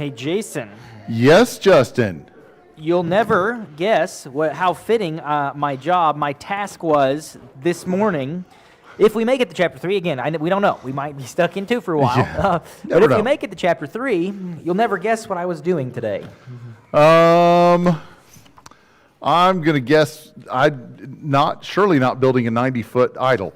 Hey, Jason, Yes, Justin. you'll never guess how fitting my task was this morning. If we make it to chapter 3, again, we don't know. We might be stuck in 2 for a while. Yeah, But never if we know. make it to chapter 3, you'll never guess what I was doing today. I'm gonna guess surely not building a 90-foot idol.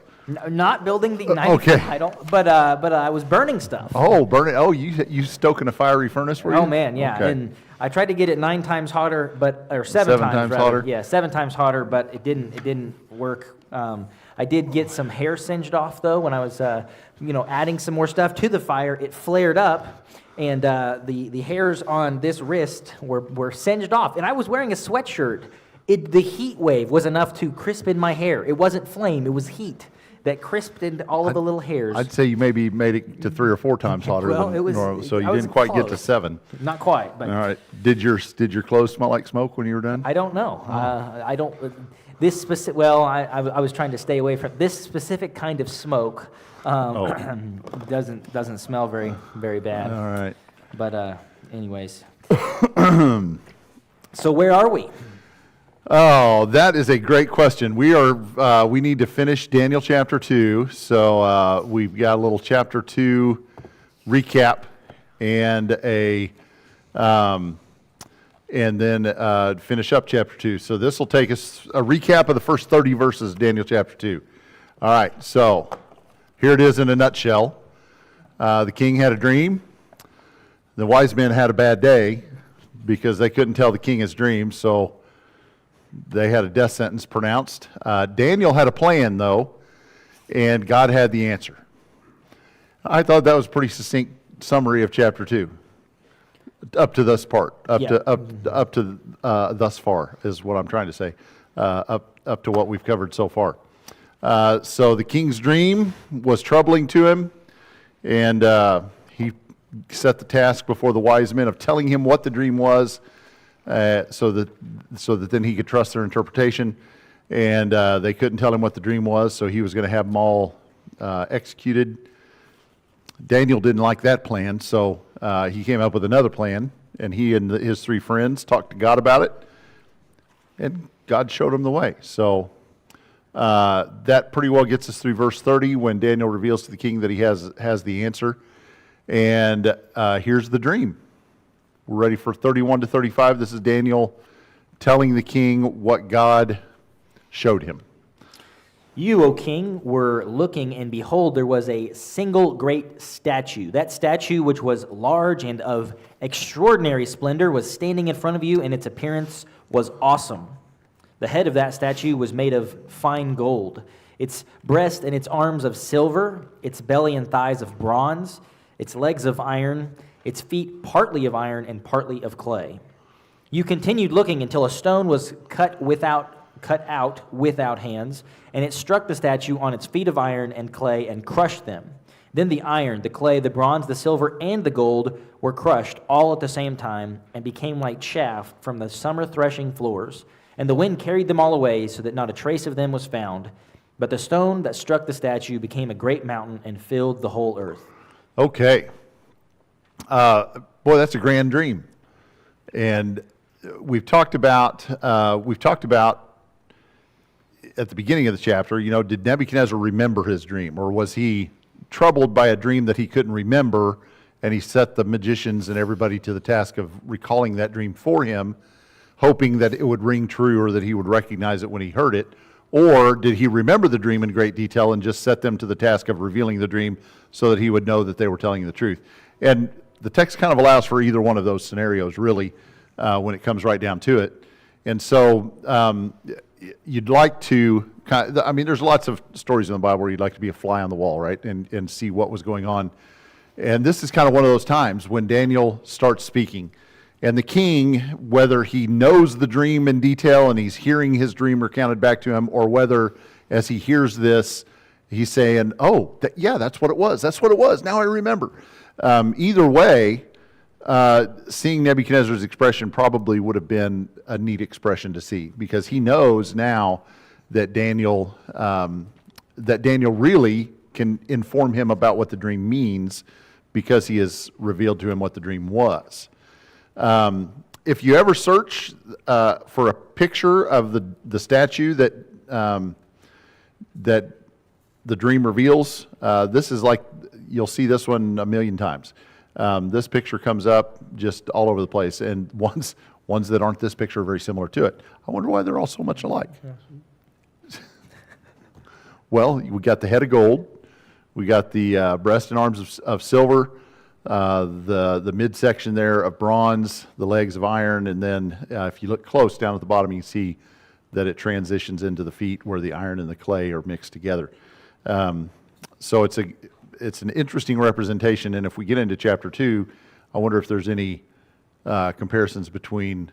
Not building the 90 okay. idol, but I was burning stuff. Oh, burning! Oh, you stoking a fiery furnace? Were you? Oh man, yeah. Okay. And I tried to get it 9 times hotter, or 7 7 times times rather. hotter? Yeah, 7 times hotter, but it didn't work. I did get some hair singed off though when I was adding some more stuff to the fire. It flared up, and the hairs on this wrist were singed off. And I was wearing a sweatshirt. The heat wave was enough to crispen my hair. It wasn't flame; it was heat that crisped into all of the little hairs. I'd say you maybe made it to 3 or 4 times hotter Well, than it was- normal, so you I was didn't quite get to close. 7. Not quite, but All right. Did your clothes smell like smoke when you were done? I don't know. I don't. This specific. Well, I was trying to stay away from this specific kind of smoke. Doesn't smell very bad. All right. But anyways. So where are we? Oh, that is a great question. We need to finish Daniel chapter 2, so we've got a little chapter 2 recap and then finish up chapter 2. So this will take us a recap of the first 30 verses of Daniel chapter 2. All right, so here it is in a nutshell. The king had a dream. The wise men had a bad day because they couldn't tell the king his dream, so they had a death sentence pronounced. Daniel had a plan, though, and God had the answer. I thought that was a pretty succinct summary of chapter 2, up to this part, up to thus far is what I'm trying to say, up to what we've covered so far. So the king's dream was troubling to him, and he set the task before the wise men of telling him what the dream was, so that then he could trust their interpretation. And they couldn't tell him what the dream was, so he was going to have them all executed. Daniel didn't like that plan, so he came up with another plan, and he and his 3 friends talked to God about it, and God showed him the way. So that pretty well gets us through verse 30 when Daniel reveals to the king that he has the answer. And here's the dream. We're ready for 31 to 35. This is Daniel telling the king what God showed him. You, O king, were looking, and behold, there was a single great statue. That statue, which was large and of extraordinary splendor, was standing in front of you, and its appearance was awesome. The head of that statue was made of fine gold, its breast and its arms of silver, its belly and thighs of bronze, its legs of iron, its feet partly of iron and partly of clay. You continued looking until a stone was cut out without hands, and it struck the statue on its feet of iron and clay and crushed them. Then the iron, the clay, the bronze, the silver, and the gold were crushed all at the same time and became like chaff from the summer threshing floors. And the wind carried them all away so that not a trace of them was found. But the stone that struck the statue became a great mountain and filled the whole earth. Okay. Boy, that's a grand dream. And we've talked about at the beginning of the chapter, did Nebuchadnezzar remember his dream, or was he troubled by a dream that he couldn't remember, and he set the magicians and everybody to the task of recalling that dream for him, hoping that it would ring true or that he would recognize it when he heard it? Or did he remember the dream in great detail and just set them to the task of revealing the dream so that he would know that they were telling the truth? And the text kind of allows for either one of those scenarios, really, when it comes right down to it. And so you'd like to, there's lots of stories in the Bible where you'd like to be a fly on the wall, right, and see what was going on. And this is kind of one of those times when Daniel starts speaking. And the king, whether he knows the dream in detail and he's hearing his dream recounted back to him, or whether as he hears this, he's saying, oh, that's what it was. That's what it was. Now I remember. Either way, seeing Nebuchadnezzar's expression probably would have been a neat expression to see, because he knows now that Daniel really can inform him about what the dream means, because he has revealed to him what the dream was. If you ever search for a picture of the statue that that the dream reveals, this is like, you'll see this one a million times. This picture comes up just all over the place, and ones that aren't this picture are very similar to it. I wonder why they're all so much alike. Well, we got the head of gold, we got the breast and arms of silver, the midsection there of bronze, the legs of iron, and then if you look close down at the bottom, you can see that it transitions into the feet where the iron and the clay are mixed together. So it's an interesting representation, and if we get into chapter 2, I wonder if there's any comparisons between,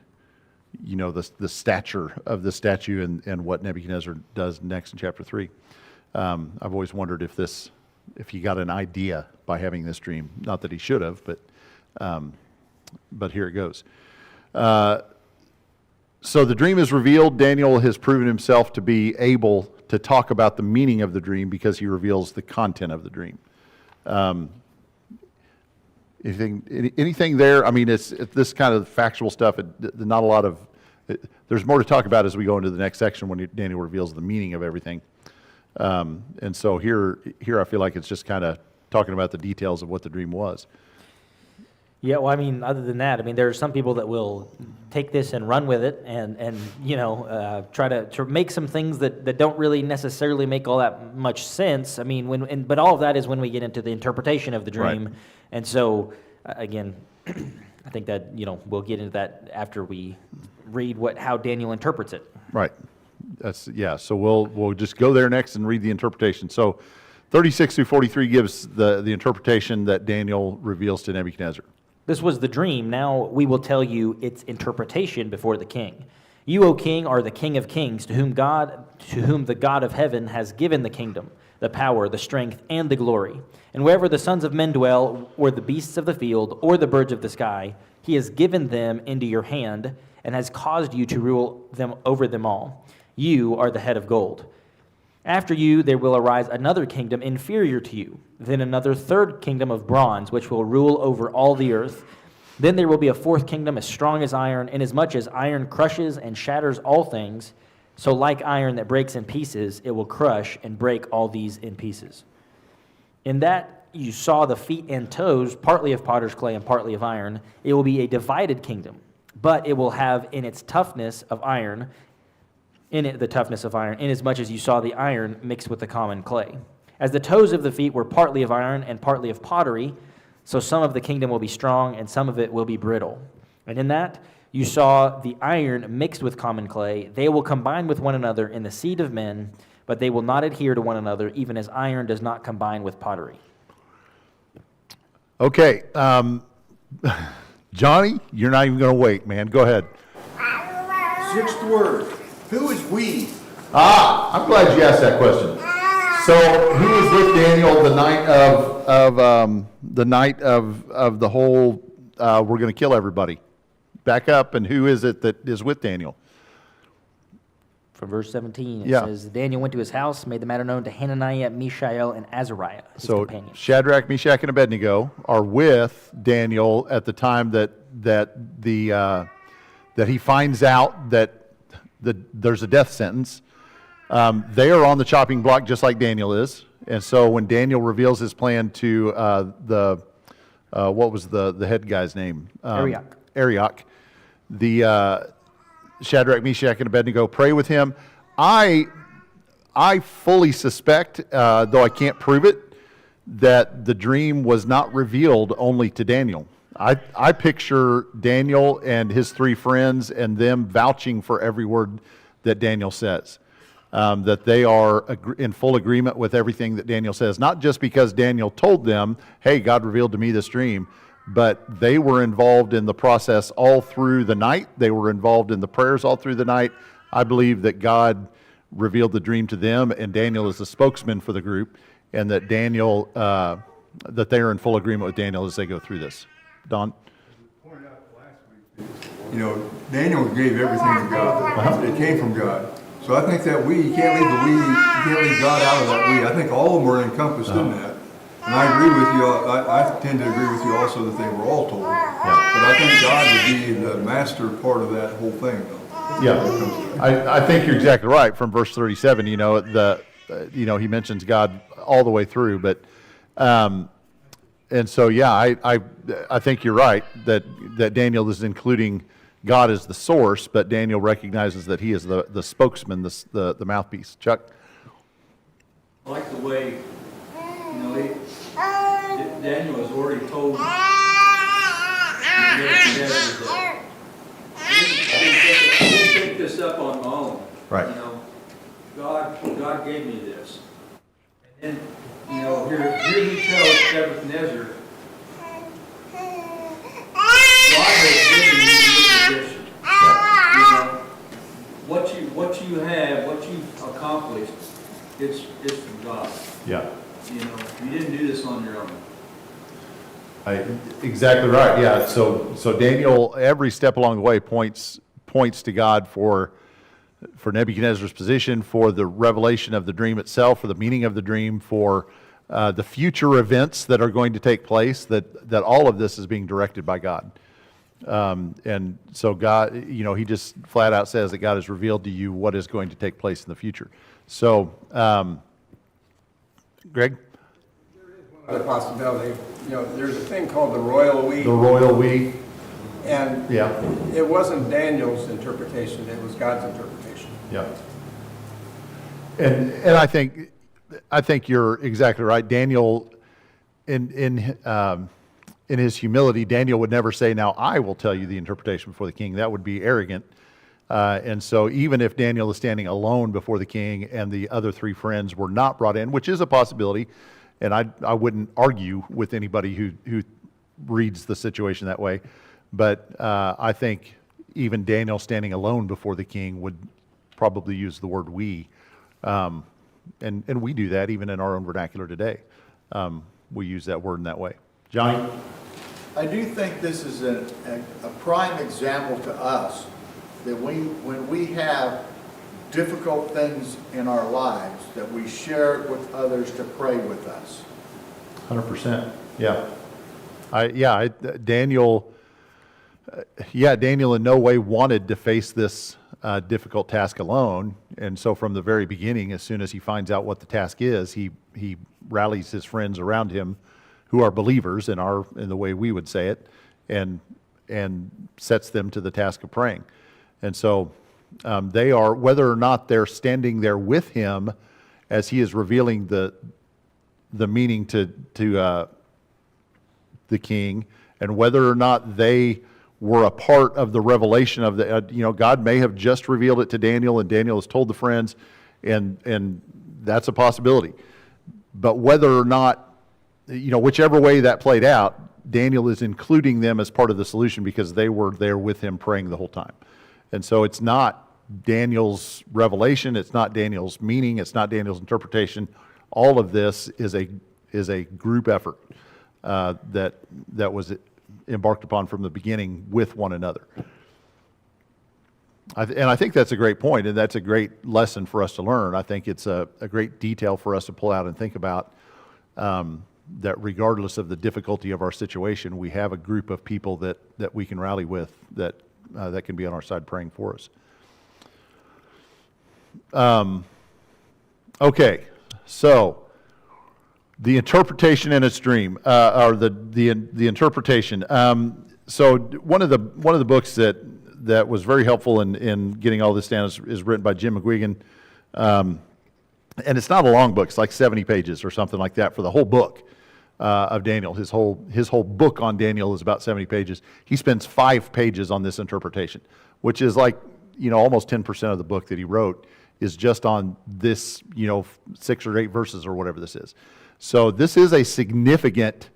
you know, the stature of the statue and what Nebuchadnezzar does next in chapter 3. I've always wondered if he got an idea by having this dream. Not that he should have, but here it goes. So the dream is revealed. Daniel has proven himself to be able to talk about the meaning of the dream because he reveals the content of the dream. Anything there? I mean, it's this kind of factual stuff. Not a lot of. There's more to talk about as we go into the next section when Daniel reveals the meaning of everything. And so here I feel like it's just kind of talking about the details of what the dream was. Yeah, well, I mean, other than that, I mean, there are some people that will take this and run with it and you know, try to make some things that don't really necessarily make all that much sense. I mean, but all of that is when we get into the interpretation of the dream. Right. And so, again, I think that, you know, we'll get into that after we read how Daniel interprets it. Right. So we'll just go there next and read the interpretation. So 36 through 43 gives the interpretation that Daniel reveals to Nebuchadnezzar. This was the dream. Now we will tell you its interpretation before the king. You, O king, are the King of kings, to whom the God of heaven has given the kingdom, the power, the strength, and the glory. And wherever the sons of men dwell, or the beasts of the field, or the birds of the sky, he has given them into your hand, and has caused you to rule them over them all. You are the head of gold. After you there will arise another kingdom inferior to you, then another third kingdom of bronze, which will rule over all the earth. Then there will be a fourth kingdom as strong as iron, inasmuch as iron crushes and shatters all things. So like iron that breaks in pieces, it will crush and break all these in pieces. In that you saw the feet and toes, partly of potter's clay and partly of iron. It will be a divided kingdom, but it will have in its toughness of iron, inasmuch as you saw the iron mixed with the common clay. As the toes of the feet were partly of iron and partly of pottery, so some of the kingdom will be strong and some of it will be brittle. And in that you saw the iron mixed with common clay. They will combine with one another in the seed of men, but they will not adhere to one another, even as iron does not combine with pottery. Okay, Johnny, you're not even going to wait, man. Go ahead. Sixth word. Who is we? I'm glad you asked that question. So, who was with Daniel the night of the whole? We're going to kill everybody. Back up, and who is it that is with Daniel? From verse 17, it Yeah. says, Daniel went to his house, made the matter known to Hananiah, Mishael, and Azariah, his So companions. Shadrach, Meshach, and Abednego are with Daniel at the time that he finds out that there's a death sentence. They are on the chopping block just like Daniel is. And so when Daniel reveals his plan to what was the head guy's name? Arioch. The Shadrach, Meshach, and Abednego pray with him. I fully suspect, though I can't prove it, that the dream was not revealed only to Daniel. I picture Daniel and his three friends and them vouching for every word that Daniel says, that they are in full agreement with everything that Daniel says, not just because Daniel told them, hey, God revealed to me this dream, but they were involved in the process all through the night. They were involved in the prayers all through the night. I believe that God revealed the dream to them, and Daniel is the spokesman for the group, and that Daniel, that they are in full agreement with Daniel as they go through this. Don? Pointed out last week, you know, Daniel gave everything to God. It came from God. So I think that you can't leave God out of that we. I think all of them are encompassed in that. And I agree with you, I tend to agree with you also that they were all told. But I think God would be the master part of that whole thing, though. Yeah, I think you're exactly right. From verse 37, he mentions God all the way through, but, and so, yeah, I think you're right that Daniel is including God as the source, but Daniel recognizes that he is the spokesman, the mouthpiece. Chuck? I like the way, Daniel has already told Nebuchadnezzar that I didn't pick this up on my own. Right. God gave me this. And then, here he tells Nebuchadnezzar, God has given you your position. What you have, what you've accomplished, it's from God. Yeah. You didn't do this on your own. Exactly right. Yeah. So Daniel, every step along the way, points to God for Nebuchadnezzar's position, for the revelation of the dream itself, for the meaning of the dream, for the future events that are going to take place. That all of this is being directed by God. And so God, he just flat out says that God has revealed to you what is going to take place in the future. So, Greg? Other possibility, there's a thing called the royal we, The royal we. and Yeah. it wasn't Daniel's interpretation, it was God's interpretation. Yeah. And I think you're exactly right. Daniel, in his humility, Daniel would never say, "Now I will tell you the interpretation before the king." That would be arrogant. And so even if Daniel is standing alone before the king and the other three friends were not brought in, which is a possibility, and I wouldn't argue with anybody who reads the situation that way, but I think even Daniel standing alone before the king would probably use the word we. And we do that even in our own vernacular today. We use that word in that way. Johnny? I do think this is a prime example to us that when we have difficult things in our lives, that we share it with others to pray with us. 100%. Yeah. Daniel in no way wanted to face this difficult task alone. And so from the very beginning, as soon as he finds out what the task is, he rallies his friends around him who are believers in the way we would say it, and sets them to the task of praying. And so they are, whether or not they're standing there with him as he is revealing the meaning to the king, and whether or not they were a part of the revelation of God may have just revealed it to Daniel, and Daniel has told the friends, and that's a possibility. But whether or not, whichever way that played out, Daniel is including them as part of the solution because they were there with him praying the whole time. And so it's not Daniel's revelation, it's not Daniel's meaning, it's not Daniel's interpretation. All of this is a group effort that was embarked upon from the beginning with one another. And I think that's a great point, and that's a great lesson for us to learn. I think it's a great detail for us to pull out and think about, that regardless of the difficulty of our situation, we have a group of people that we can rally with that can be on our side praying for us. Okay, so the interpretation in its dream, or the interpretation. So one of the books that was very helpful in getting all this down is written by Jim McGuigan, and it's not a long book. It's like 70 pages or something like that for the whole book of Daniel. His whole book on Daniel is about 70 pages. He spends 5 pages on this interpretation, which is like almost 10% of the book that he wrote is just on this 6 or 8 verses or whatever this is. So this is a significant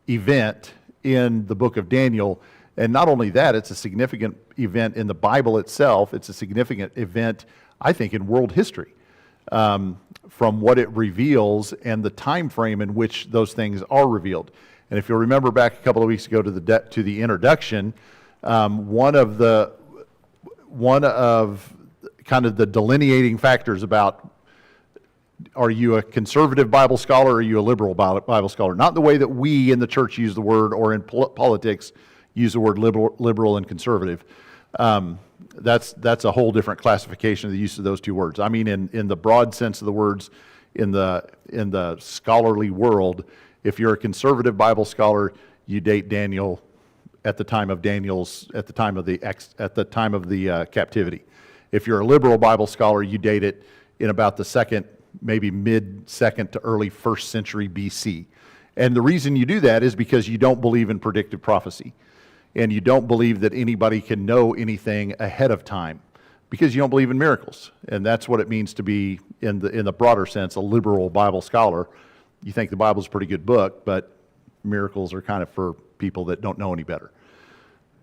event in the book of Daniel. And not only that, it's a significant event in the Bible itself. It's a significant event, I think, in world history, from what it reveals and the time frame in which those things are revealed. And if you'll remember back a couple of weeks ago to the introduction, one of kind of the delineating factors about Are you a conservative Bible scholar or are you a liberal Bible scholar? Not the way that we in the church use the word or in politics use the word liberal and conservative. That's a whole different classification of the use of those two words. I mean, in the broad sense of the words, in the scholarly world, if you're a conservative Bible scholar, you date Daniel at the time of the captivity. If you're a liberal Bible scholar, you date it in about the second, maybe mid-second to early 1st century BC. And the reason you do that is because you don't believe in predictive prophecy. And you don't believe that anybody can know anything ahead of time because you don't believe in miracles. And that's what it means to be, in the broader sense, a liberal Bible scholar. You think the Bible's a pretty good book, but miracles are kind of for people that don't know any better.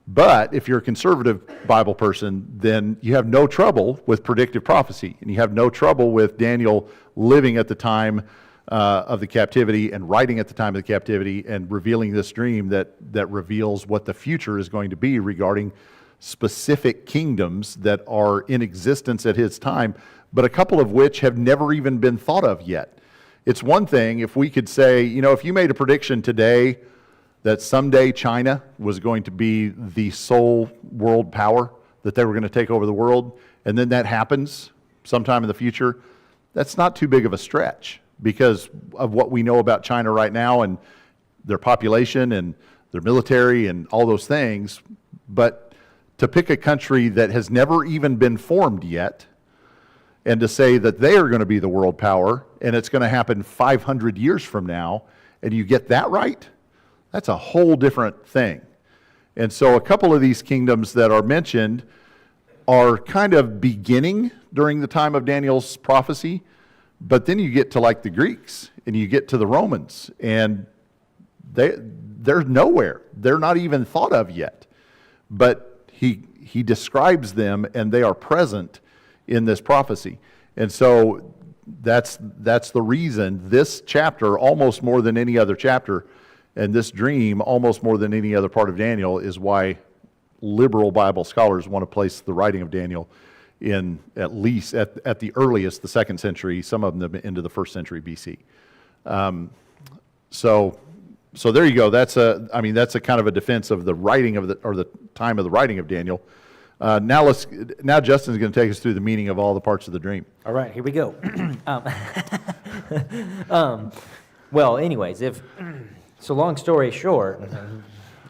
But if you're a conservative Bible person, then you have no trouble with predictive prophecy, and you have no trouble with Daniel living at the time of the captivity and writing at the time of the captivity and revealing this dream that reveals what the future is going to be regarding specific kingdoms that are in existence at his time, but a couple of which have never even been thought of yet. It's one thing if we could say, if you made a prediction today that someday China was going to be the sole world power, that they were going to take over the world, and then that happens sometime in the future, that's not too big of a stretch because of what we know about China right now and their population and their military and all those things. But to pick a country that has never even been formed yet and to say that they are going to be the world power and it's going to happen 500 years from now, and you get that right, that's a whole different thing. And so a couple of these kingdoms that are mentioned are kind of beginning during the time of Daniel's prophecy, but then you get to like the Greeks and you get to the Romans, and they're nowhere. They're not even thought of yet. But he describes them, and they are present in this prophecy. And so that's the reason this chapter, almost more than any other chapter, and this dream, almost more than any other part of Daniel, is why liberal Bible scholars want to place the writing of Daniel in at least, at the earliest, the 2nd century, some of them into the 1st century BC. So there you go. That's a kind of a defense of the writing of the time of the writing of Daniel. Now Justin's going to take us through the meaning of all the parts of the dream. All right, here we go. Well, anyways, so long story short,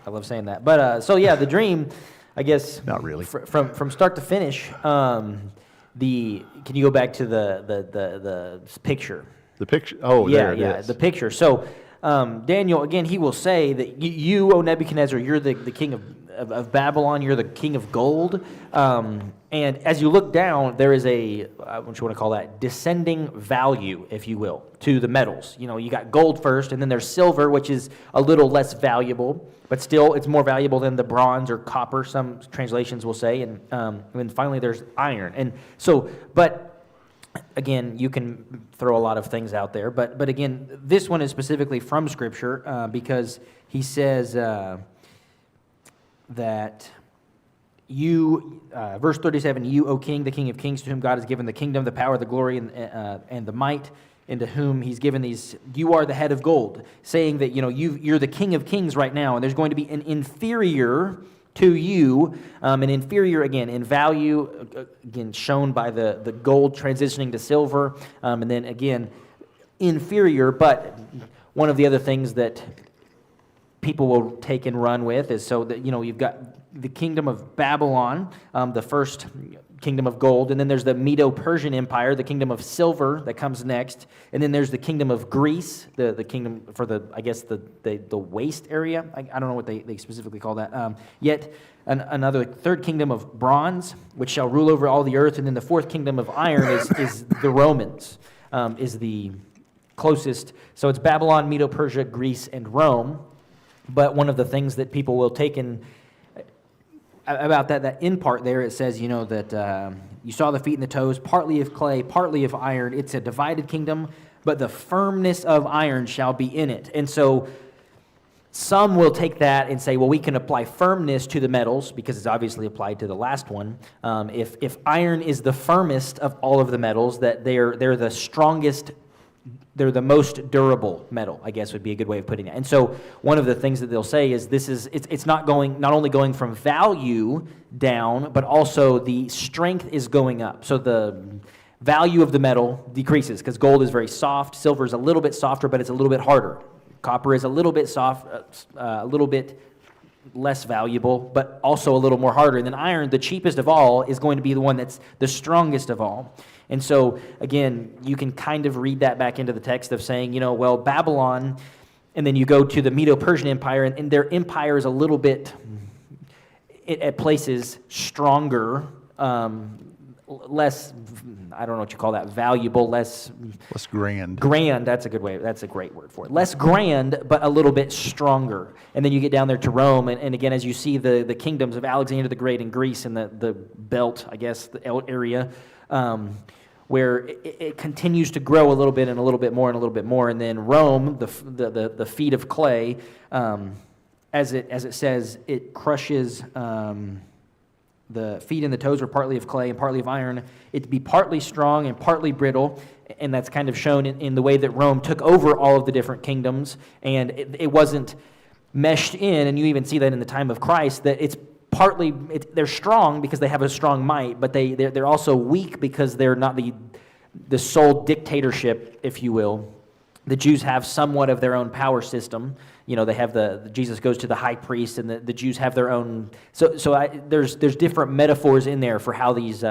I love saying that. But so yeah, the dream, I guess. Not really. From start to finish, can you go back to the picture? The picture. Oh, Yeah, there it is. the picture. So Daniel, again, he will say that you, O Nebuchadnezzar, you're the king of Babylon, you're the king of gold. And as you look down, there is what you want to call that, descending value, if you will, to the metals. You got gold first, and then there's silver, which is a little less valuable, but still it's more valuable than the bronze or copper, some translations will say. And then finally there's iron. And so, but again, you can throw a lot of things out there, but again, this one is specifically from Scripture because he says that you, verse 37, you, O king, the king of kings, to whom God has given the kingdom, the power, the glory, and the might, and to whom he's given these, you are the head of gold, saying that, you're the king of kings right now, and there's going to be an inferior to you, an inferior, again, in value, again, shown by the gold transitioning to silver, and then, again, inferior, but one of the other things that people will take and run with is so that, you've got the kingdom of Babylon, the first kingdom of gold, and then there's the Medo-Persian Empire, the kingdom of silver that comes next, and then there's the kingdom of Greece, the kingdom for the waste area. I don't know what they specifically call that. Yet another third kingdom of bronze, which shall rule over all the earth, and then the fourth kingdom of iron is the Romans, is the closest. So it's Babylon, Medo-Persia, Greece, and Rome. But one of the things that people will take in about that in part there, it says, that you saw the feet and the toes, partly of clay, partly of iron. It's a divided kingdom, but the firmness of iron shall be in it. And so some will take that and say, well, we can apply firmness to the metals because it's obviously applied to the last one. If iron is the firmest of all of the metals, that they're the strongest, they're the most durable metal, I guess would be a good way of putting it. And so one of the things that they'll say is it's not only going from value down, but also the strength is going up. So the value of the metal decreases because gold is very soft, silver is a little bit softer, but it's a little bit harder. Copper is a little bit soft, a little bit less valuable, but also a little more harder. And then iron, the cheapest of all, is going to be the one that's the strongest of all. And so, again, you can kind of read that back into the text of saying, well, Babylon, and then you go to the Medo-Persian Empire, and their empire is a little bit, at places, stronger, less, I don't know what you call that, valuable, less grand. Grand, that's a great word for it. Less grand, but a little bit stronger. And then you get down there to Rome, and again, as you see the kingdoms of Alexander the Great in Greece and the belt, I guess, the area, where it continues to grow a little bit and a little bit more and a little bit more. And then Rome, the feet of clay, as it says, it crushes. The feet and the toes were partly of clay and partly of iron. It'd be partly strong and partly brittle, and that's kind of shown in the way that Rome took over all of the different kingdoms, and it wasn't meshed in, and you even see that in the time of Christ, that it's partly, they're strong because they have a strong might, but they're also weak because they're not the sole dictatorship, if you will. The Jews have somewhat of their own power system. They have Jesus goes to the high priest, and the Jews have their own. There's different metaphors in there for how these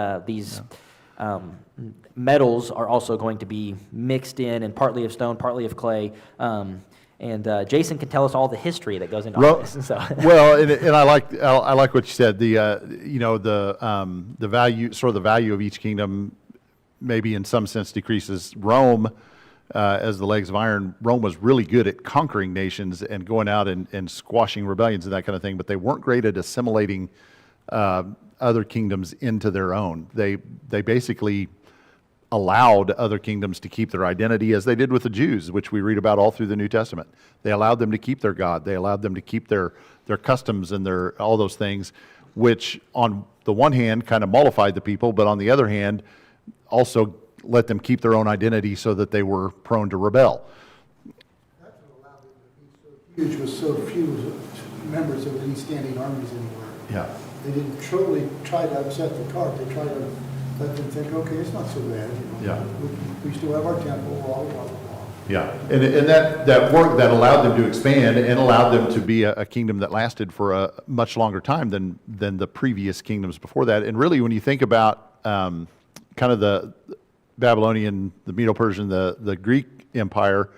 metals are also going to be mixed in, and partly of stone, partly of clay. And Jason can tell us all the history that goes into all this. So. Well, and I like what you said. The value, sort of the value of each kingdom, maybe in some sense decreases. Rome. As the legs of iron, Rome was really good at conquering nations and going out and squashing rebellions and that kind of thing, but they weren't great at assimilating other kingdoms into their own. They basically allowed other kingdoms to keep their identity, as they did with the Jews, which we read about all through the New Testament. They allowed them to keep their God. They allowed them to keep their customs and all those things, which on the one hand kind of mollified the people, but on the other hand also let them keep their own identity so that they were prone to rebel. That's what allowed them to be so huge with so few members of any standing armies anywhere. Yeah. They didn't truly try to upset the cart. They tried to let them think, okay, it's not so bad. Yeah. We still have our temple, blah, blah, blah, blah. Yeah, and that work that allowed them to expand and allowed them to be a kingdom that lasted for a much longer time than the previous kingdoms before that. And really, when you think about kind of the Babylonian, the Medo-Persian, the Greek Empire,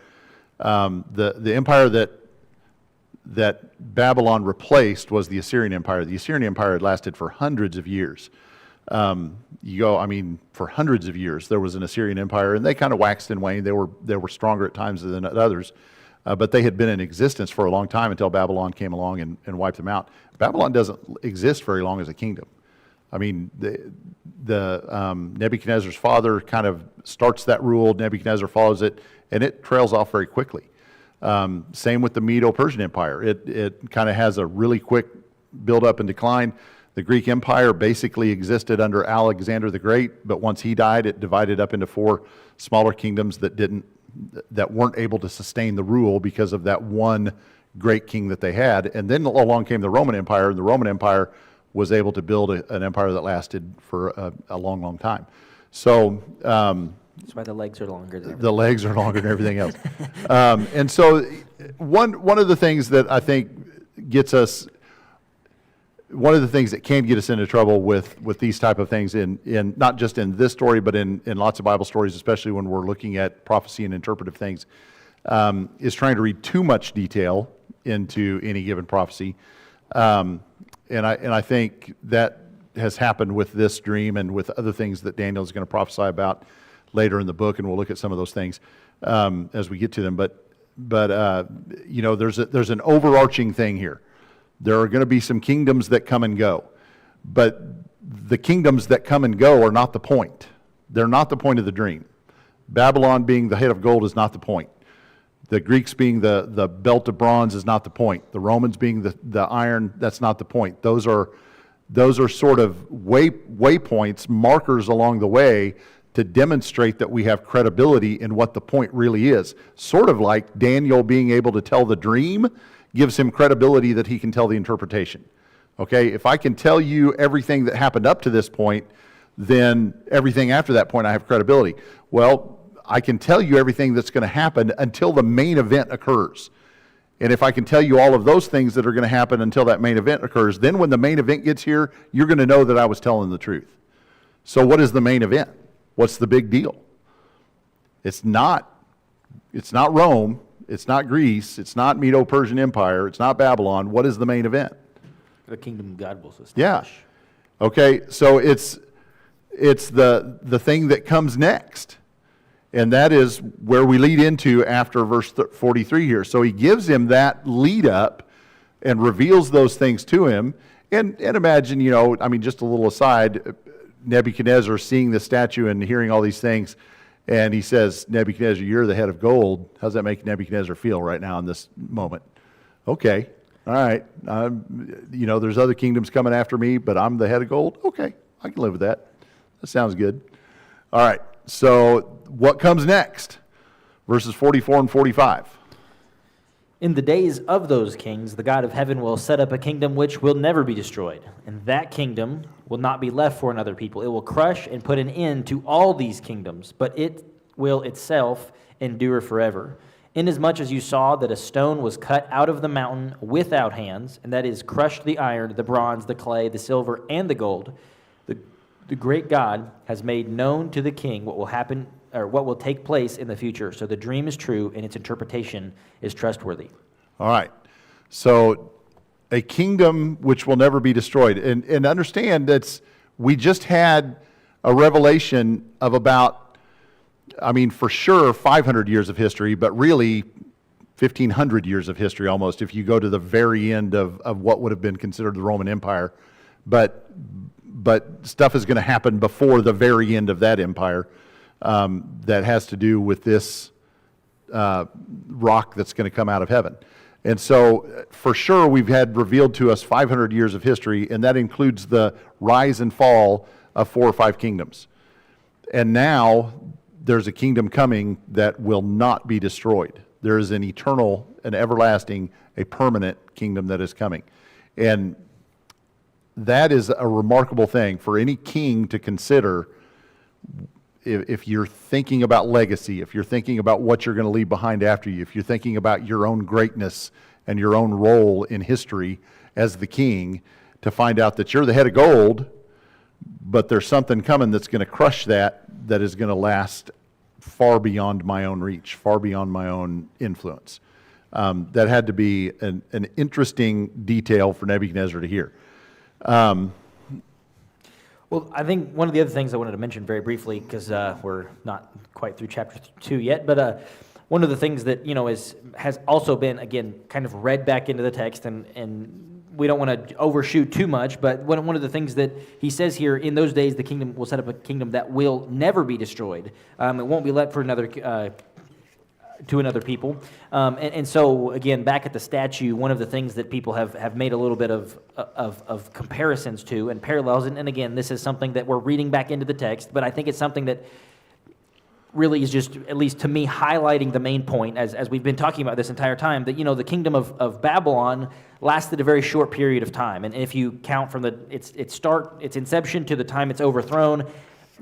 the empire that Babylon replaced was the Assyrian Empire. The Assyrian Empire had lasted for hundreds of years. For hundreds of years there was an Assyrian Empire, and they kind of waxed and waned. They were stronger at times than at others, but they had been in existence for a long time until Babylon came along and wiped them out. Babylon doesn't exist very long as a kingdom. I mean, Nebuchadnezzar's father kind of starts that rule. Nebuchadnezzar follows it, and it trails off very quickly. Same with the Medo-Persian Empire. It kind of has a really quick build-up and decline. The Greek Empire basically existed under Alexander the Great, but once he died, it divided up into 4 smaller kingdoms that weren't able to sustain the rule because of that one great king that they had. And then along came the Roman Empire, and the Roman Empire was able to build an empire that lasted for a long, long time. So that's why the legs are longer than everything. The legs are longer than everything else. And so one of the things that I think gets us, one of the things that can get us into trouble with these type of things, in not just in this story, but in lots of Bible stories, especially when we're looking at prophecy and interpretive things, is trying to read too much detail into any given prophecy. And I think that has happened with this dream and with other things that Daniel is going to prophesy about later in the book, and we'll look at some of those things as we get to them. But there's an overarching thing here. There are going to be some kingdoms that come and go, but the kingdoms that come and go are not the point. They're not the point of the dream. Babylon being the head of gold is not the point. The Greeks being the belt of bronze is not the point. The Romans being the iron, that's not the point. Those are sort of waypoints, markers along the way to demonstrate that we have credibility in what the point really is. Sort of like Daniel being able to tell the dream gives him credibility that he can tell the interpretation. Okay, if I can tell you everything that happened up to this point, then everything after that point I have credibility. Well, I can tell you everything that's going to happen until the main event occurs. And if I can tell you all of those things that are going to happen until that main event occurs, then when the main event gets here, you're going to know that I was telling the truth. So what is the main event? What's the big deal? It's not Rome, it's not Greece, it's not Medo-Persian Empire, it's not Babylon. What is the main event? The kingdom God will establish. Yeah. Okay, so it's the thing that comes next. And that is where we lead into after verse 43 here. So he gives him that lead up and reveals those things to him. And imagine, just a little aside, Nebuchadnezzar seeing the statue and hearing all these things, and he says, Nebuchadnezzar, you're the head of gold. How's that make Nebuchadnezzar feel right now in this moment? Okay, all right. There's other kingdoms coming after me, but I'm the head of gold? Okay, I can live with that. That sounds good. All right, so what comes next? Verses 44 and 45. In the days of those kings, the God of heaven will set up a kingdom which will never be destroyed. And that kingdom will not be left for another people. It will crush and put an end to all these kingdoms, but it will itself endure forever. Inasmuch as you saw that a stone was cut out of the mountain without hands, and that is crushed the iron, the bronze, the clay, the silver, and the gold, the great God has made known to the king what will happen, or what will take place in the future. So the dream is true, and its interpretation is trustworthy. All right. So a kingdom which will never be destroyed. And understand that we just had a revelation of about, for sure 500 years of history, but really 1,500 years of history almost, if you go to the very end of what would have been considered the Roman Empire. But stuff is going to happen before the very end of that empire that has to do with this rock that's going to come out of heaven. And so, for sure, we've had revealed to us 500 years of history, and that includes the rise and fall of 4 or 5 kingdoms. And now, there's a kingdom coming that will not be destroyed. There is an eternal, an everlasting, a permanent kingdom that is coming. And that is a remarkable thing for any king to consider. If you're thinking about legacy, if you're thinking about what you're going to leave behind after you, if you're thinking about your own greatness and your own role in history as the king, to find out that you're the head of gold, but there's something coming that's going to crush that is going to last far beyond my own reach, far beyond my own influence. That had to be an interesting detail for Nebuchadnezzar to hear. Well, I think one of the other things I wanted to mention very briefly, because we're not quite through chapter 2 yet, but one of the things that has also been, again, kind of read back into the text, and we don't want to overshoot too much, but one of the things that he says here, in those days the kingdom will set up a kingdom that will never be destroyed. It won't be left for to another people. And so, again, back at the statue, one of the things that people have made a little bit of comparisons to and parallels, and again, this is something that we're reading back into the text, but I think it's something that really is just, at least to me, highlighting the main point, as we've been talking about this entire time, that, the kingdom of Babylon lasted a very short period of time. And if you count from its inception to the time it's overthrown,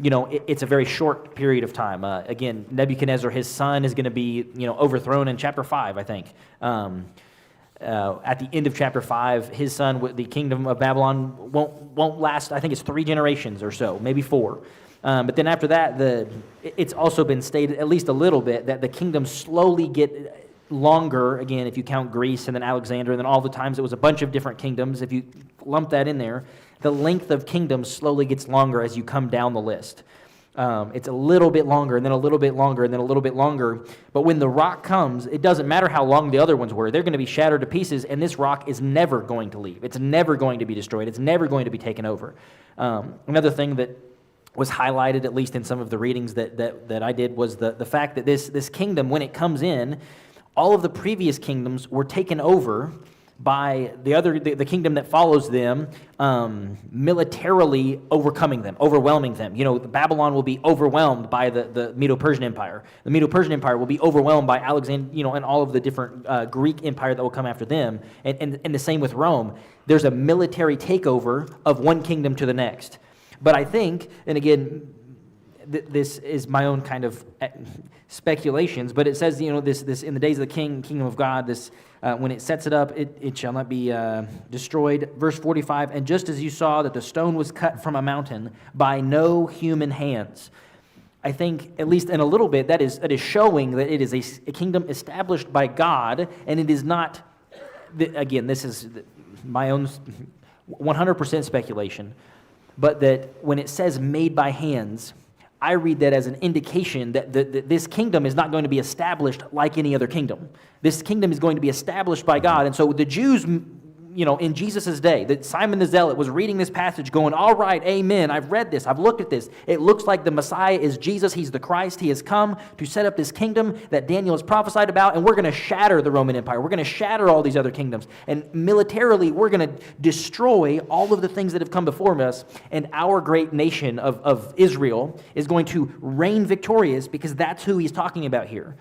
it's a very short period of time. Again, Nebuchadnezzar, his son, is going to be, overthrown in chapter 5, I think. At the end of chapter 5, his son, the kingdom of Babylon, won't last. I think it's 3 generations or so, maybe 4. But then after that, it's also been stated at least a little bit that the kingdoms slowly get longer. Again, if you count Greece and then Alexander and then all the times it was a bunch of different kingdoms, if you lump that in there, the length of kingdoms slowly gets longer as you come down the list. It's a little bit longer, and then a little bit longer, and then a little bit longer. But when the rock comes, it doesn't matter how long the other ones were. They're going to be shattered to pieces, and this rock is never going to leave. It's never going to be destroyed. It's never going to be taken over. Another thing that was highlighted, at least in some of the readings that I did, was the fact that this kingdom, when it comes in, all of the previous kingdoms were taken over by the kingdom that follows them, militarily overcoming them, overwhelming them. You know, Babylon will be overwhelmed by the Medo-Persian Empire. The Medo-Persian Empire will be overwhelmed by Alexander, you know, and all of the different Greek empire that will come after them. And the same with Rome. There's a military takeover of one kingdom to the next. But I think, and again, this is my own kind of speculations, but it says, you know, this in the days of the kingdom of God, this when it sets it up, it shall not be destroyed. Verse 45, and just as you saw that the stone was cut from a mountain by no human hands. I think, at least in a little bit, that is showing that it is a kingdom established by God, and it is not, again, this is my own 100% speculation, but that when it says made by hands, I read that as an indication that this kingdom is not going to be established like any other kingdom. This kingdom is going to be established by God. And so the Jews, you know, in Jesus' day, that Simon the Zealot was reading this passage going, all right, amen, I've read this, I've looked at this. It looks like the Messiah is Jesus, he's the Christ, he has come to set up this kingdom that Daniel has prophesied about, and we're going to shatter the Roman Empire. We're going to shatter all these other kingdoms. And militarily, we're going to destroy all of the things that have come before us, and our great nation of Israel is going to reign victorious because that's who he's talking about here.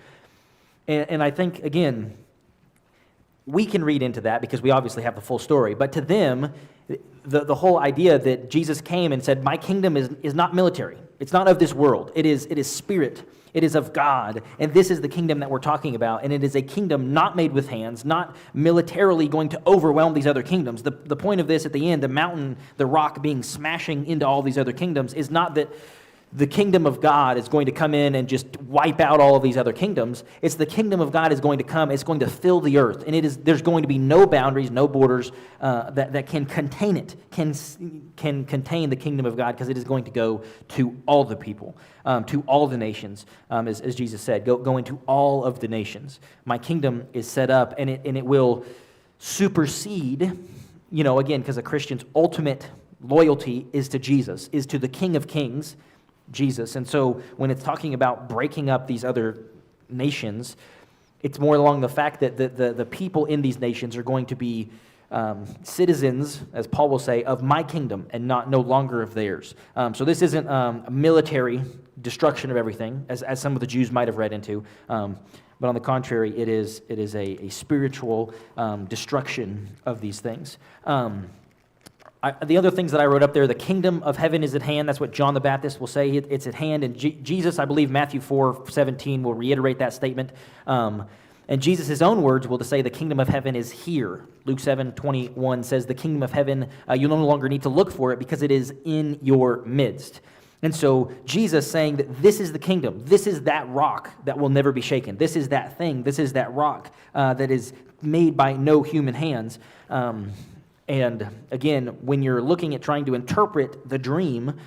And I think, again, we can read into that because we obviously have the full story. But to them, the whole idea that Jesus came and said, my kingdom is not military. It's not of this world. It is spirit. It is of God. And this is the kingdom that we're talking about. And it is a kingdom not made with hands, not militarily going to overwhelm these other kingdoms. The point of this at the end, the mountain, the rock being smashing into all these other kingdoms, is not that the kingdom of God is going to come in and just wipe out all of these other kingdoms. It's the kingdom of God is going to come. It's going to fill the earth. And there's going to be no boundaries, no borders that can contain it, can contain the kingdom of God, because it is going to go to all the people, to all the nations, as Jesus said, go into all of the nations. My kingdom is set up, and it will supersede, you know, again, because a Christian's ultimate loyalty is to Jesus, is to the King of Kings, Jesus. And so when it's talking about breaking up these other nations, it's more along the fact that the people in these nations are going to be citizens, as Paul will say, of my kingdom and no longer of theirs. So this isn't a military destruction of everything, as some of the Jews might have read into. But on the contrary, it is a spiritual destruction of these things. The other things that I wrote up there, the kingdom of heaven is at hand. That's what John the Baptist will say. It's at hand. And Jesus, I believe Matthew 4:17 will reiterate that statement. And Jesus' his own words will say the kingdom of heaven is here. Luke 7:21 says the kingdom of heaven, you no longer need to look for it because it is in your midst. And so Jesus saying that this is the kingdom. This is that rock that will never be shaken. This is that thing. This is that rock that is made by no human hands. And again, when you're looking at trying to interpret the dream,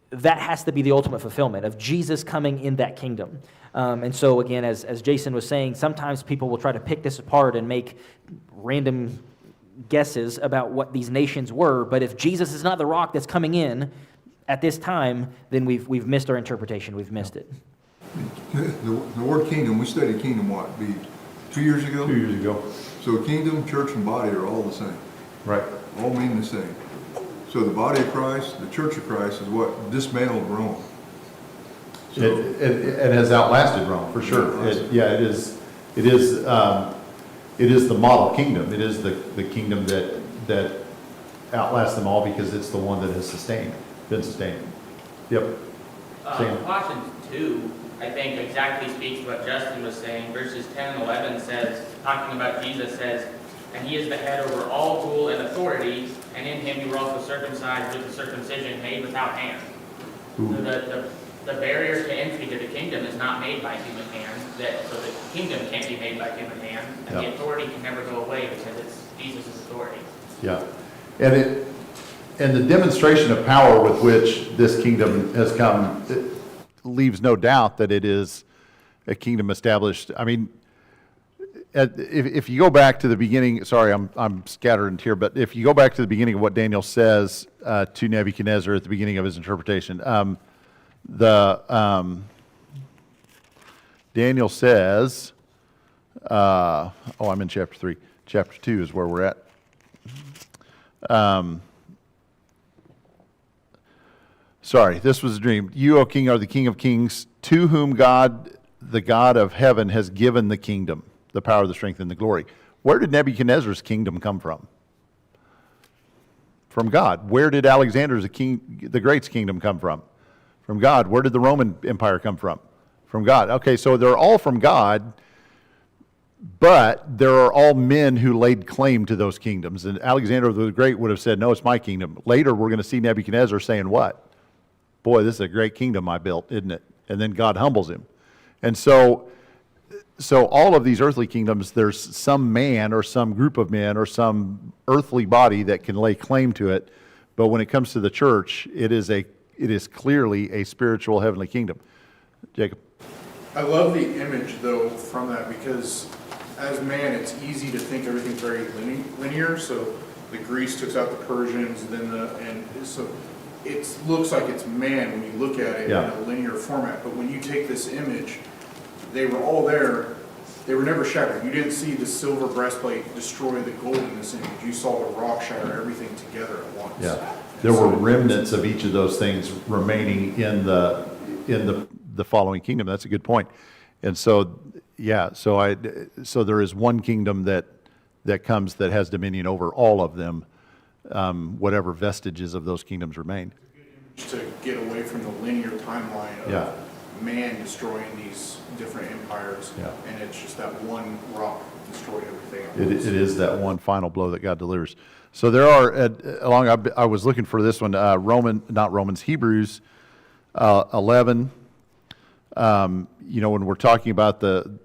that has to be the ultimate fulfillment of Jesus coming in that kingdom. And so again, as Jason was saying, sometimes people will try to pick this apart and make random guesses about what these nations were. But if Jesus is not the rock that's coming in at this time, then we've missed our interpretation. We've missed it. The word kingdom, we studied kingdom, what, 2 years ago? 2 years ago. So kingdom, church, and body are all the same. Right. All mean the same. So the body of Christ, the church of Christ, is what dismantled Rome. So, It has outlasted Rome, for sure. It is the model kingdom. It is the kingdom that outlasts them all because it's the one that has been sustained. Yep. Same. Colossians 2, I think, exactly speaks to what Justin was saying. Verses 10 and 11 says, talking about Jesus, says, and he is the head over all rule and authority, and in him you were also circumcised with the circumcision made without hand. So the barrier to entry to the kingdom is not made by human hands, so the kingdom can't be made by human hands, and the authority can never go away because it's Jesus' authority. Yeah. And the demonstration of power with which this kingdom has come, it leaves no doubt that it is a kingdom established. I mean, if you go back to the beginning, sorry, I'm scattered here, but if you go back to the beginning of what Daniel says to Nebuchadnezzar at the beginning of his interpretation, Daniel says, I'm in chapter 3. Chapter 2 is where we're at. Sorry, this was a dream. You, O king, are the king of kings, to whom God, the God of heaven, has given the kingdom, the power, the strength, and the glory. Where did Nebuchadnezzar's kingdom come from? From God. Where did Alexander's the Great's kingdom come from? From God. Where did the Roman Empire come from? From God. Okay, so they're all from God, but there are all men who laid claim to those kingdoms. And Alexander the Great would have said, no, it's my kingdom. Later, we're going to see Nebuchadnezzar saying what? Boy, this is a great kingdom I built, isn't it? And then God humbles him. And so all of these earthly kingdoms, there's some man or some group of men or some earthly body that can lay claim to it. But when it comes to the church, it is clearly a spiritual heavenly kingdom. Jacob. I love the image, though, from that, because as man, it's easy to think everything's very linear. So the Greece took out the Persians, and so it looks like it's man when you look at it in a linear format. But when you take this image, they were all there. They were never shattered. You didn't see the silver breastplate destroy the gold in this image. You saw the rock shatter everything together at once. Yeah, there were remnants of each of those things remaining in the following kingdom. That's a good point. And so, yeah, so there is one kingdom that comes that has dominion over all of them, whatever vestiges of those kingdoms remain. To get away from the linear timeline of man destroying these different empires, and it's just that one rock destroyed everything else. It is that one final blow that God delivers. So there are, I was looking for this one, Hebrews 11. When we're talking about the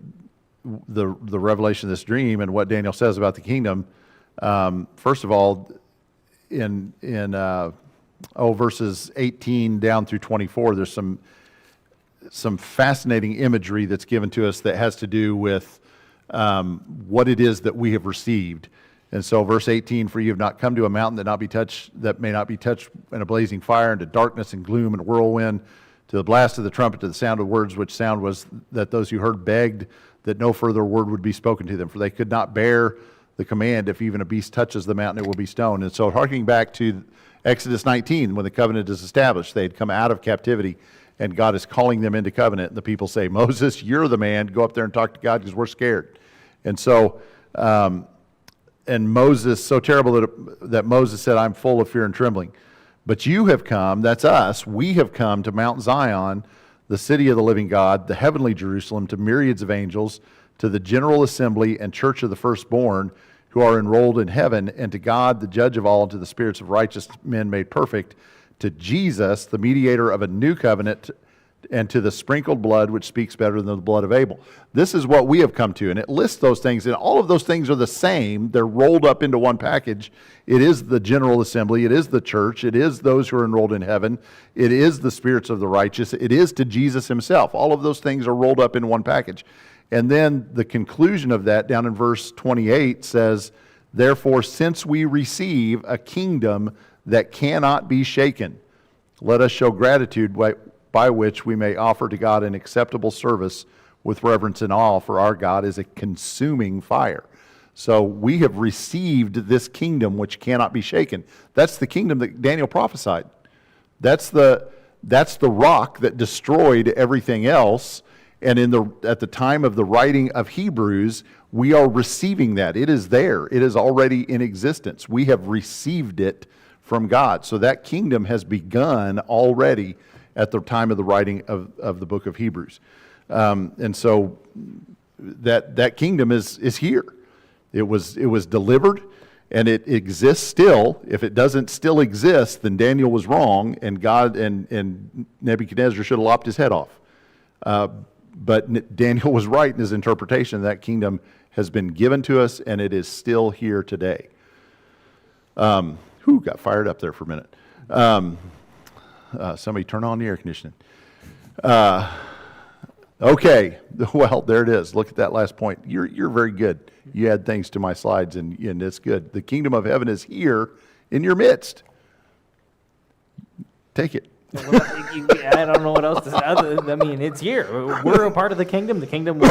revelation of this dream and what Daniel says about the kingdom, first of all, in verses 18 down through 24, there's some fascinating imagery that's given to us that has to do with what it is that we have received. And so verse 18, for you have not come to a mountain that may not be touched in a blazing fire, and to darkness and gloom and whirlwind, to the blast of the trumpet, to the sound of words, which sound was that those who heard begged that no further word would be spoken to them, for they could not bear the command, if even a beast touches the mountain, it will be stoned. And so harkening back to Exodus 19, when the covenant is established, they had come out of captivity, and God is calling them into covenant. And the people say, Moses, you're the man. Go up there and talk to God because we're scared. And so, and Moses, so terrible that Moses said, I'm full of fear and trembling. But you have come, that's us, we have come to Mount Zion, the city of the living God, the heavenly Jerusalem, to myriads of angels, to the general assembly and church of the firstborn who are enrolled in heaven, and to God, the judge of all, and to the spirits of righteous men made perfect, to Jesus, the mediator of a new covenant, and to the sprinkled blood, which speaks better than the blood of Abel. This is what we have come to, and it lists those things, and all of those things are the same. They're rolled up into one package. It is the general assembly. It is the church. It is those who are enrolled in heaven. It is the spirits of the righteous. It is to Jesus himself. All of those things are rolled up in one package. And then the conclusion of that, down in verse 28, says, therefore, since we receive a kingdom that cannot be shaken, let us show gratitude by which we may offer to God an acceptable service with reverence and awe, for our God is a consuming fire. So we have received this kingdom which cannot be shaken. That's the kingdom that Daniel prophesied. That's the rock that destroyed everything else. And at the time of the writing of Hebrews, we are receiving that. It is there. It is already in existence. We have received it from God. So that kingdom has begun already at the time of the writing of the book of Hebrews. And so that kingdom is here. It was delivered, and it exists still. If it doesn't still exist, then Daniel was wrong, and God and Nebuchadnezzar should have lopped his head off. But Daniel was right in his interpretation. That kingdom has been given to us, and it is still here today. Got fired up there for a minute. Somebody turn on the air conditioning. Okay, well, there it is. Look at that last point. You're very good. You add things to my slides, and it's good. The kingdom of heaven is here in your midst. Take it. I don't know what else to say. I mean, it's here. We're a part of the kingdom. The kingdom was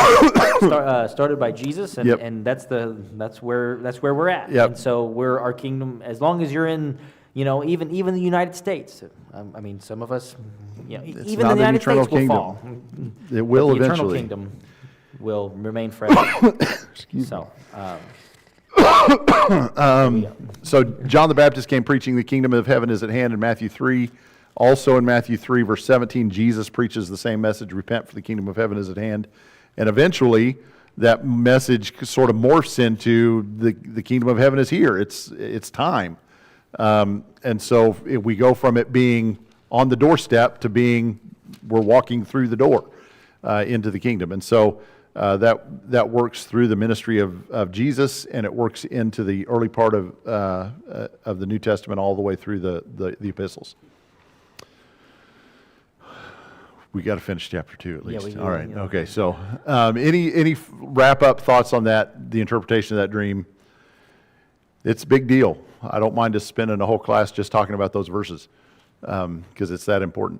started by Jesus, and, Yep. and that's where we're at. Yep. And so we're our kingdom. As long as you're in, even the United States. I mean, some of us, even not the an United eternal States will kingdom. fall. It will But the eventually. eternal kingdom will remain forever. So. So John the Baptist came preaching the kingdom of heaven is at hand in Matthew 3. Also in Matthew 3, verse 17, Jesus preaches the same message, repent for the kingdom of heaven is at hand. And eventually, that message sort of morphs into the kingdom of heaven is here. It's time. And so we go from it being on the doorstep to being we're walking through the door into the kingdom. And so that works through the ministry of Jesus, and it works into the early part of the New Testament all the way through the epistles. We got to finish chapter 2 at Yeah, least. we do, All right. yeah. Okay. So, any wrap up thoughts on that? The interpretation of that dream. It's a big deal. I don't mind us spending a whole class just talking about those verses because it's that important.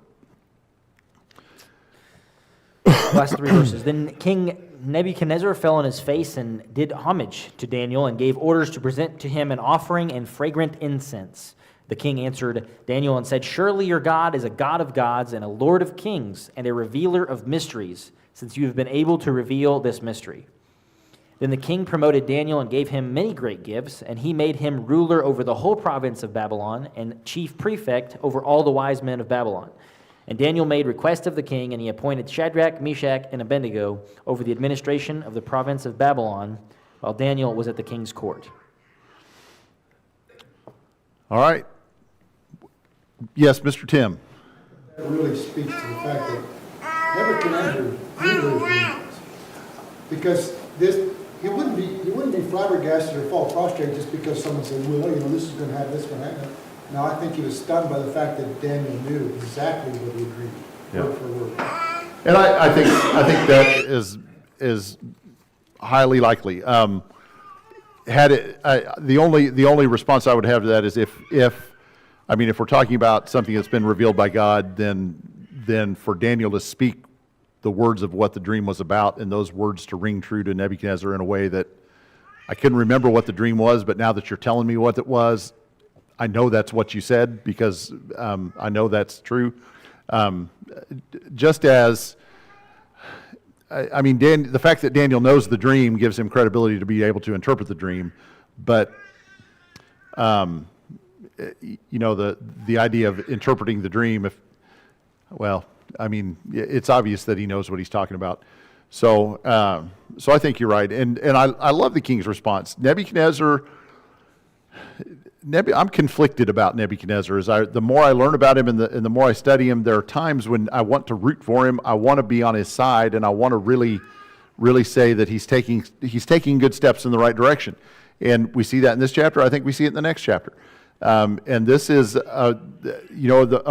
Last 3 verses. Then King Nebuchadnezzar fell on his face and did homage to Daniel and gave orders to present to him an offering and fragrant incense. The king answered Daniel and said, "Surely your God is a God of gods and a Lord of kings and a revealer of mysteries, since you have been able to reveal this mystery." Then the king promoted Daniel and gave him many great gifts, and he made him ruler over the whole province of Babylon and chief prefect over all the wise men of Babylon. And Daniel made request of the king, and he appointed Shadrach, Meshach, and Abednego over the administration of the province of Babylon, while Daniel was at the king's court. All right. Yes, Mr. Tim. That really speaks to the fact that Nebuchadnezzar knew his dreams. Because he wouldn't be flabbergasted or fall prostrate just because someone said, well, this is going to happen, this is going to happen. No, I think he was stunned by the fact that Daniel knew exactly what he dreamed, word for word. And I think that is highly likely. The only response I would have to that is if we're talking about something that's been revealed by God, then for Daniel to speak the words of what the dream was about and those words to ring true to Nebuchadnezzar in a way that I couldn't remember what the dream was, but now that you're telling me what it was, I know that's what you said because I know that's true. Just as, the fact that Daniel knows the dream gives him credibility to be able to interpret the dream, but the idea of interpreting the dream, it's obvious that he knows what he's talking about. So I think you're right, and I love the king's response. I'm conflicted about Nebuchadnezzar. The more I learn about him and the more I study him, there are times when I want to root for him. I want to be on his side, and I want to really, really say that he's taking good steps in the right direction. And we see that in this chapter. I think we see it in the next chapter. And this is a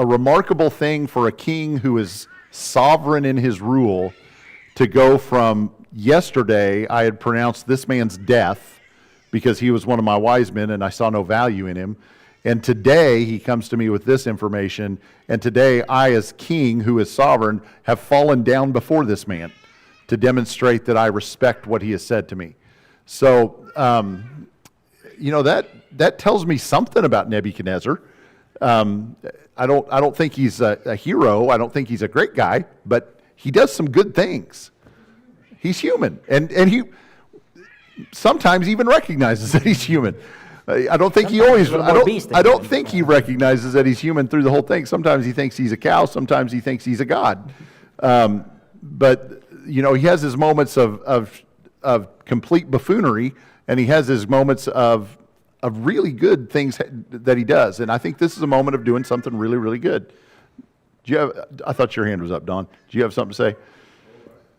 remarkable thing for a king who is sovereign in his rule to go from yesterday I had pronounced this man's death because he was one of my wise men and I saw no value in him. And today he comes to me with this information, and today I, as king who is sovereign, have fallen down before this man to demonstrate that I respect what he has said to me. So, that tells me something about Nebuchadnezzar. I don't think he's a hero. I don't think he's a great guy, but he does some good things. He's human, and he sometimes even recognizes that he's human. I don't think he always. I don't think he recognizes that he's human through the whole thing. Sometimes he thinks he's a cow. Sometimes he thinks he's a god. But he has his moments of complete buffoonery, and he has his moments of really good things that he does. And I think this is a moment of doing something really, really good. I thought your hand was up, Don. Do you have something to say?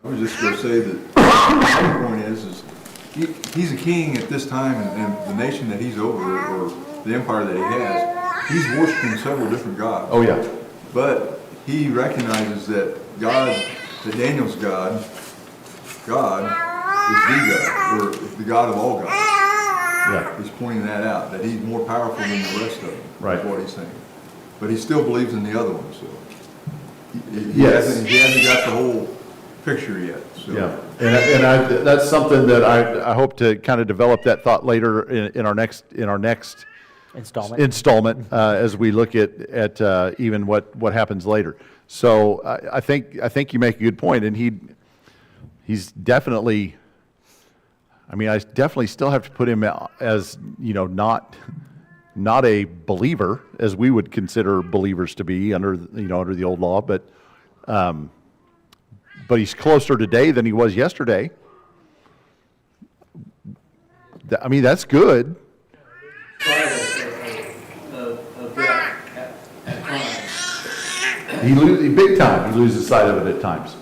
I was just going to say that the point is he's a king at this time, and the nation that he's over, or the empire that he has, he's worshiping several different gods. Oh, yeah. But he recognizes that Daniel's God is the God, or the God of all gods. Yeah. He's pointing that out, that he's more powerful than the rest of them. Right. Is what he's saying. but he still believes in the other one, so. He Yes. he hasn't got the whole picture yet, so. Yeah, and that's something that I hope to kind of develop that thought later in our next installment as we look at even what happens later. So I think you make a good point, and he's definitely. I mean, I definitely still have to put him as, not a believer as we would consider believers to be under the old law, but he's closer today than he was yesterday. I mean, that's good. Of that at times. Big time. He loses sight of it at times.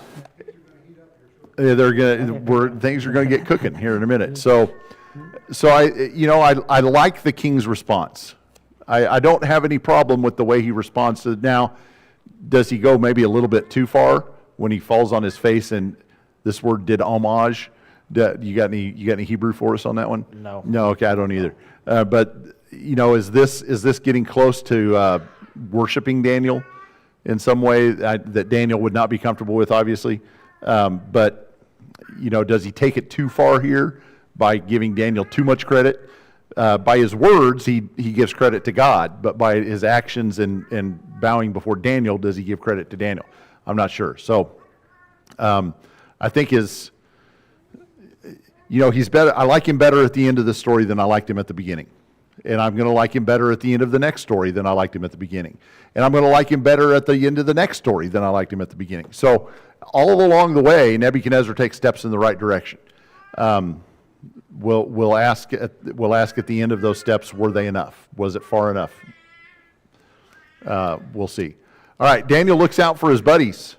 Things are gonna get cooking here in a minute. So I like the king's response. I don't have any problem with the way he responds to it. Now, does he go maybe a little bit too far when he falls on his face and this word did homage? You got any Hebrew for us on that one? No. No, okay, I don't either. But is this getting close to worshiping Daniel in some way that Daniel would not be comfortable with, obviously? But does he take it too far here by giving Daniel too much credit? By his words, he gives credit to God, but by his actions and bowing before Daniel, does he give credit to Daniel? I'm not sure. So I think he's better. I like him better at the end of the story than I liked him at the beginning. And I'm going to like him better at the end of the next story than I liked him at the beginning. And I'm going to like him better at the end of the next story than I liked him at the beginning. So all along the way, Nebuchadnezzar takes steps in the right direction. We'll ask at the end of those steps, were they enough? Was it far enough? We'll see. All right, Daniel looks out for his buddies.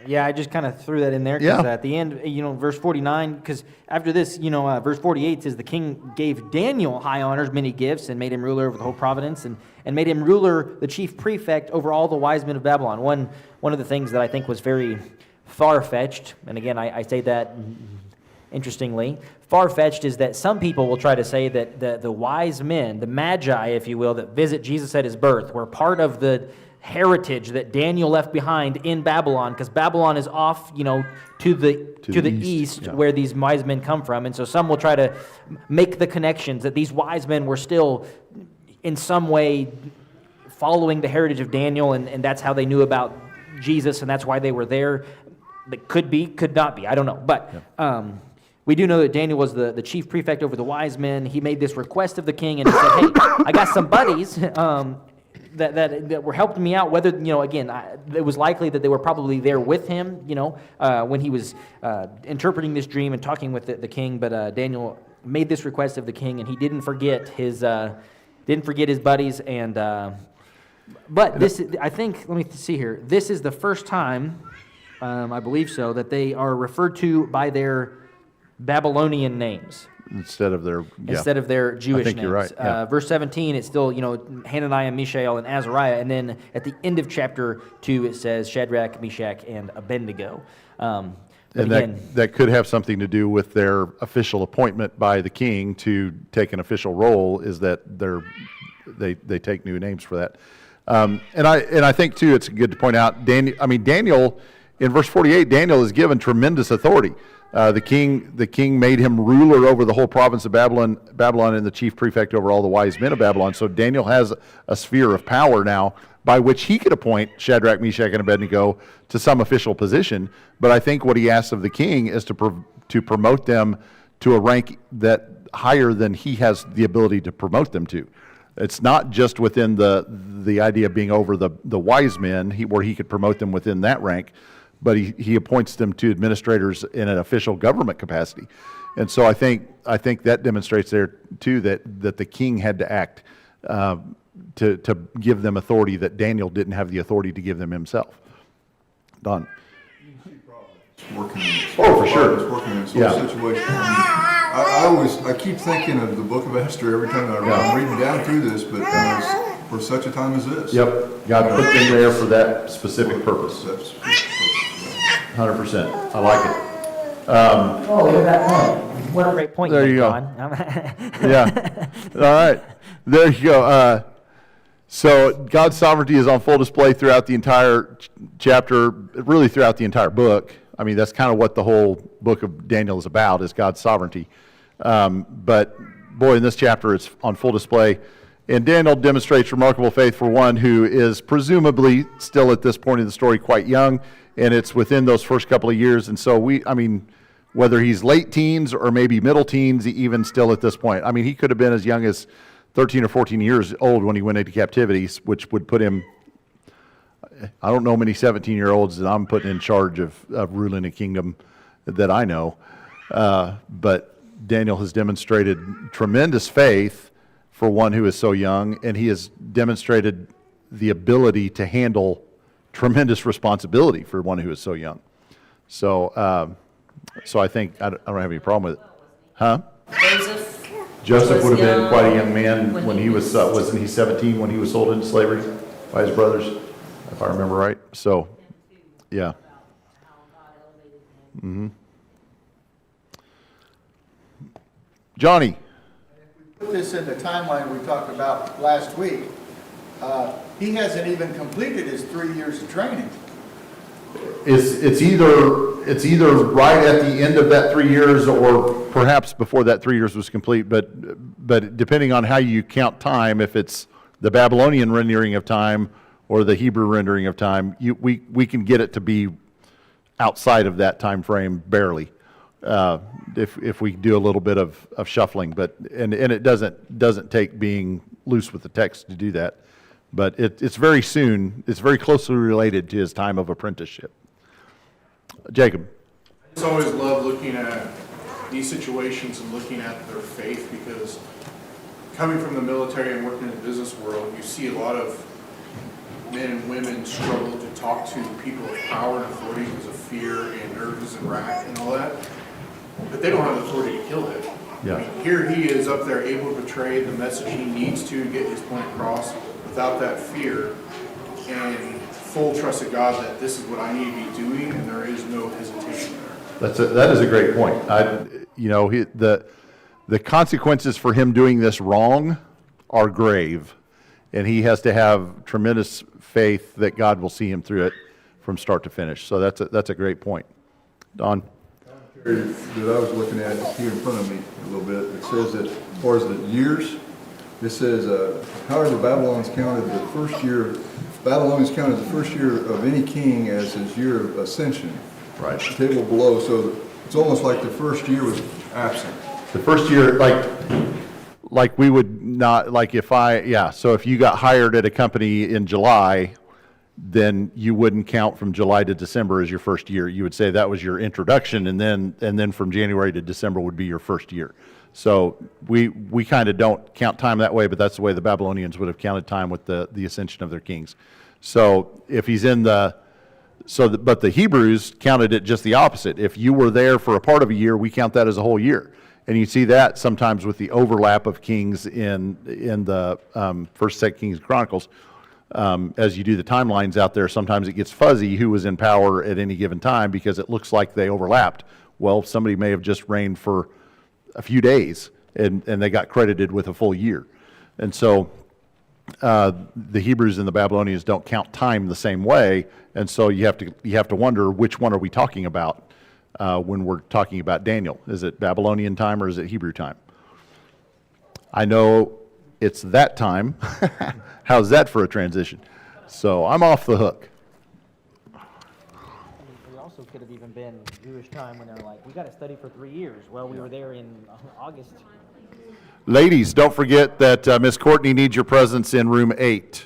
Yeah, I just kind of threw that in there because Yeah. at the end, verse 49, because after this, verse 48 says the king gave Daniel high honors, many gifts, and made him ruler over the whole province, and made him ruler, the chief prefect over all the wise men of Babylon. One of the things that I think was very far-fetched, and again, I say that interestingly, far-fetched is that some people will try to say that the wise men, the magi, if you will, that visit Jesus at his birth, were part of the heritage that Daniel left behind in Babylon, because Babylon is off, to the east yeah. where these wise men come from. And so some will try to make the connections that these wise men were still in some way following the heritage of Daniel, and that's how they knew about Jesus, and that's why they were there. That could be, could not be, I don't know. But we do know that Daniel was the chief prefect over the wise men. He made this request of the king, and he said, hey, I got some buddies that were helping me out, whether, again, it was likely that they were probably there with him, when he was interpreting this dream and talking with the king, but Daniel made this request of the king, and he didn't forget his buddies, and, but this, I think, let me see here, this is the first time, I believe so, that they are referred to by their Babylonian names. Instead of their Jewish think names. you're right, yeah. Verse 17, it's still, Hananiah, Mishael, and Azariah. And then at the end of chapter 2, it says Shadrach, Meshach, and Abednego. And that could have something to do with their official appointment by the king to take an official role, is that they take new names for that. And I think, too, it's good to point out, Daniel, in verse 48, Daniel is given tremendous authority. The king made him ruler over the whole province of Babylon, and the chief prefect over all the wise men of Babylon. So Daniel has a sphere of power now by which he could appoint Shadrach, Meshach, and Abednego to some official position. But I think what he asks of the king is to promote them to a rank that higher than he has the ability to promote them to. It's not just within the idea of being over the wise men, where he could promote them within that rank, but he appoints them to administrators in an official government capacity. And so I think that demonstrates there, too, that the king had to act to give them authority that Daniel didn't have the authority to give them himself. Don? Working in this. Oh, for sure. It's working in this Yeah. whole situation. I keep thinking of the book of Esther every time I'm reading down through this, but for such a time as this. Yep, God put them there for that specific purpose. That's 100%. I like it. Oh, look at that point. What a great point. There you go. John. Yeah. All right. There you go. So God's sovereignty is on full display throughout the entire chapter, really throughout the entire book. I mean, that's kind of what the whole book of Daniel is about, is God's sovereignty. But boy, in this chapter, it's on full display. And Daniel demonstrates remarkable faith for one who is presumably still at this point in the story quite young, and it's within those first couple of years. And so whether he's late teens or maybe middle teens, even still at this point. I mean, he could have been as young as 13 or 14 years old when he went into captivity, which would put him, I don't know many 17-year-olds that I'm putting in charge of ruling a kingdom that I know. But Daniel has demonstrated tremendous faith for one who is so young, and he has demonstrated the ability to handle tremendous responsibility for one who is so young. So I think I don't have any problem with it. Huh? Joseph would have been quite a young man when he was, wasn't he 17 when he was sold into slavery by his brothers, if I remember right? So, yeah. Mm-hmm. Johnny. Put this in the timeline we talked about last week. He hasn't even completed his 3 years of training. It's either right at the end of that 3 years or perhaps before that 3 years was complete, but depending on how you count time, if it's the Babylonian rendering of time or the Hebrew rendering of time, we can get it to be outside of that time frame barely, if we do a little bit of shuffling. But and it doesn't take being loose with the text to do that. But it's very soon. It's very closely related to his time of apprenticeship. Jacob. I just always love looking at these situations and looking at their faith, because coming from the military and working in the business world, you see a lot of men and women struggle to talk to people of power and authority because of fear and nerves and wrath and all that. But they don't have the authority to kill him. Yeah. I mean, here he is up there able to portray the message he needs to get his point across without that fear, and full trust of God that this is what I need to be doing, and there is no hesitation there. That is a great point. The consequences for him doing this wrong are grave, and he has to have tremendous faith that God will see him through it from start to finish. So that's a great point. Don? That I was looking at here in front of me a little bit, it says that as far as the years, it says, however, Babylonians counted the first year of any king as his year of ascension. Right. The table below, so it's almost like the first year was absent. The first year, like we would not, so if you got hired at a company in July, then you wouldn't count from July to December as your first year. You would say that was your introduction, and then from January to December would be your first year. So we kind of don't count time that way, but that's the way the Babylonians would have counted time with the ascension of their kings. So if he's in but the Hebrews counted it just the opposite. If you were there for a part of a year, we count that as a whole year. And you see that sometimes with the overlap of kings in the First, Second Kings Chronicles. As you do the timelines out there, sometimes it gets fuzzy who was in power at any given time because it looks like they overlapped. Well, somebody may have just reigned for a few days and they got credited with a full year. And so the Hebrews and the Babylonians don't count time the same way, and so you have to wonder which one are we talking about when we're talking about Daniel. Is it Babylonian time or is it Hebrew time? I know it's that time. How's that for a transition? So I'm off the hook. It also could have even been Jewish time when they're like, we got to study for 3 years. Well, we were there in August. Ladies, don't forget that Miss Courtney needs your presence in room 8.